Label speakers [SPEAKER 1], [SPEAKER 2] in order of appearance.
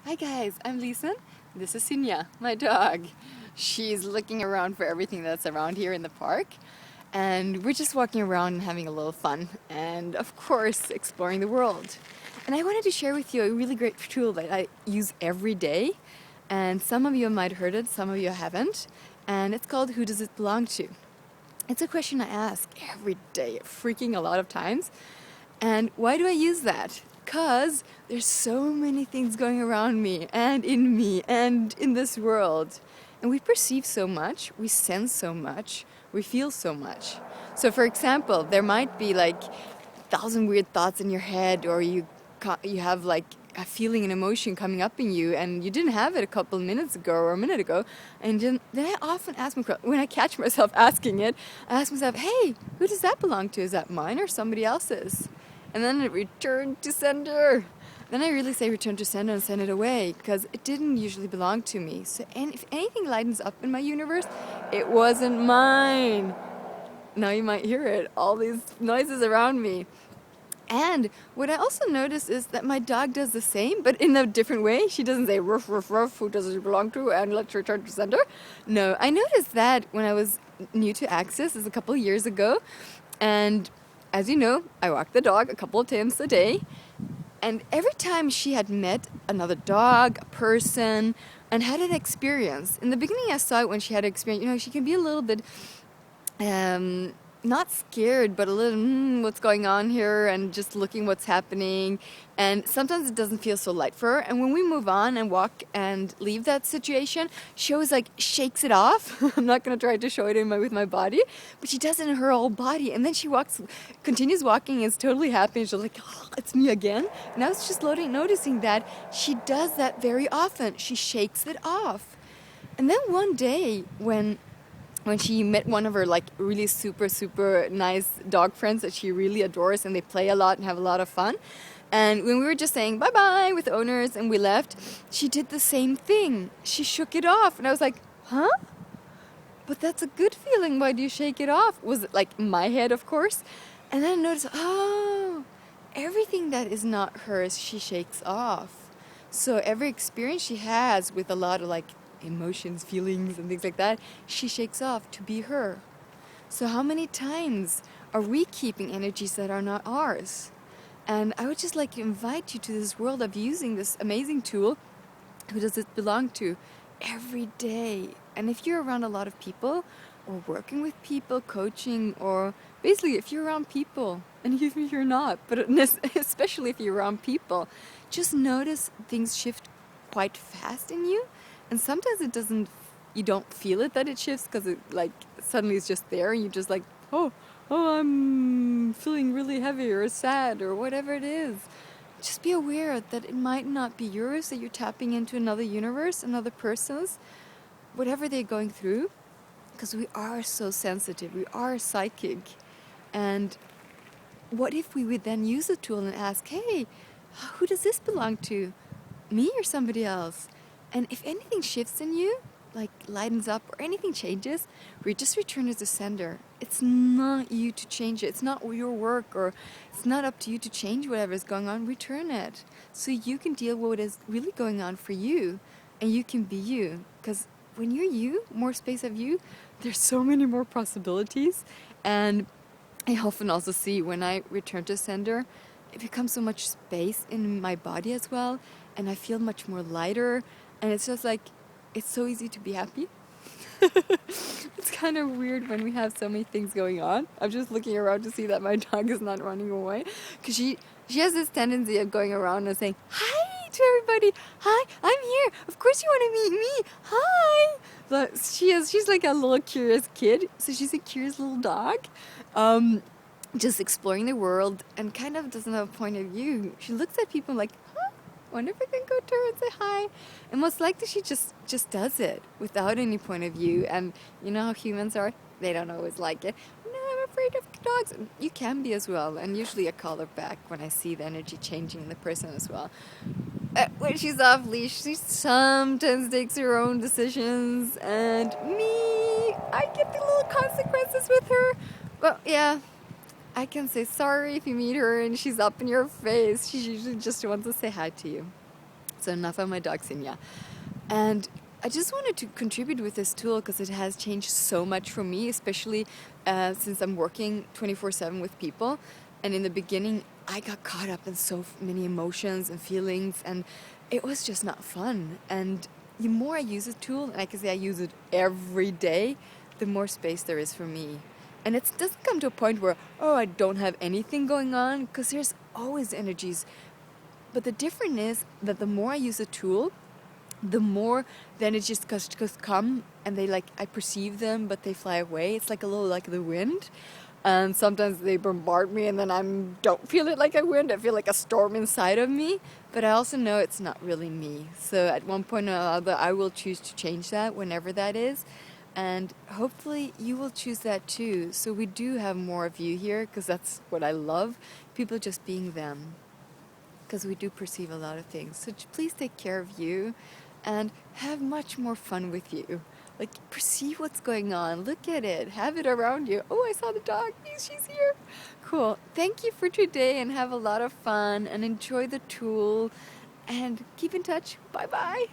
[SPEAKER 1] Hi guys, I'm Lisen. This is Sinyas, my dog. She's looking around for everything that's around here in the park. And we're just walking around and having a little fun. And of course, exploring the world. And I wanted to share with you a really great tool that I use every day. And some of you might have heard it, some of you haven't. And it's called Who Does It Belong To? It's a question I ask every day, freaking a lot of times. And why do I use that? Because there's so many things going around me and in this world. And we perceive so much, we sense so much, we feel so much. So for example, there might be like 1,000 weird thoughts in your head, or you have like a feeling and emotion coming up in you and you didn't have it a couple minutes ago or a minute ago. And then I often ask myself, when I catch myself asking it, I ask myself, hey, who does that belong to? Is that mine or somebody else's? And then it returned to sender. Then I really say return to sender and send it away, because it didn't usually belong to me. So if anything lightens up in my universe, it wasn't mine. Now you might hear it, all these noises around me. And what I also notice is that my dog does the same, but in a different way. She doesn't say, ruff, ruff, ruff, who does it belong to, and let's return to sender. No, I noticed that when I was new to Access, a couple of years ago. And as you know, I walk the dog a couple of times a day. And every time she had met another dog, a person, and had an experience. In the beginning, I saw it when she had an experience. She can be a little bit not scared, but a little, what's going on here, and just looking what's happening. And sometimes it doesn't feel so light for her. And when we move on and walk and leave that situation, she always like shakes it off. I'm not going to try to show it with my body, but she does it in her whole body. And then she continues walking, is totally happy. And she's like, oh, it's me again. And I was just noticing that she does that very often. She shakes it off. And then one day when she met one of her like really super, super nice dog friends that she really adores, and they play a lot and have a lot of fun. And when we were just saying bye-bye with owners and we left, she did the same thing. She shook it off. And I was like, huh? But that's a good feeling. Why do you shake it off? Was it like in my head, of course? And then I noticed, oh, everything that is not hers, she shakes off. So every experience she has with a lot of like emotions, feelings, and things like that, she shakes off to be her. So how many times are we keeping energies that are not ours? And I would just like to invite you to this world of using this amazing tool, Who Does It Belong To, every day. And if you're around a lot of people, or working with people, coaching, or basically if you're around people, and even if you're not, but especially if you're around people, just notice things shift quite fast in you. And sometimes you don't feel it that it shifts, because it like suddenly it's just there and you just like, oh, I'm feeling really heavy or sad or whatever it is. Just be aware that it might not be yours, that you're tapping into another universe, another person's, whatever they're going through, because we are so sensitive, we are psychic. And what if we would then use the tool and ask, hey, who does this belong to? Me or somebody else? And if anything shifts in you, like lightens up or anything changes, we just return it to sender. It's not you to change it. It's not your work, or it's not up to you to change whatever is going on. Return it so you can deal with what is really going on for you, and you can be you. Because when you're you, more space of you, there's so many more possibilities. And I often also see when I return to sender, it becomes so much space in my body as well, and I feel much more lighter. And it's just like, it's so easy to be happy. It's kind of weird when we have so many things going on. I'm just looking around to see that my dog is not running away, because she has this tendency of going around and saying, hi to everybody. Hi, I'm here. Of course you want to meet me. Hi. But she's like a little curious kid. So she's a curious little dog. Just exploring the world, and kind of doesn't have a point of view. She looks at people like, wonder if I can go to her and say hi. And most likely she just does it without any point of view. And you know how humans are? They don't always like it. No, I'm afraid of dogs. And you can be as well. And usually I call her back when I see the energy changing in the person as well. When she's off leash, she sometimes takes her own decisions. And me, I get the little consequences with her. Well, yeah. I can say sorry if you meet her and she's up in your face. She usually just wants to say hi to you. So So enough of my dog Sinya. And I just wanted to contribute with this tool because it has changed so much for me, especially since I'm working 24/7 with people. And in the beginning, I got caught up in so many emotions and feelings, and it was just not fun. And the more I use a tool, and I can say I use it every day, the more space there is for me. And it doesn't come to a point where, oh, I don't have anything going on, because there's always energies. But the difference is that the more I use a tool, the more then it just come, and they like, I perceive them, but they fly away. It's like a little like the wind. And sometimes they bombard me, and then I don't feel it like a wind. I feel like a storm inside of me. But I also know it's not really me. So at one point or another, I will choose to change that, whenever that is. And hopefully you will choose that too. So we do have more of you here, because that's what I love. People just being them. Because we do perceive a lot of things. So please take care of you and have much more fun with you. Like, perceive what's going on. Look at it. Have it around you. Oh, I saw the dog. She's here. Cool. Thank you for today, and have a lot of fun, and enjoy the tool, and keep in touch. Bye-bye.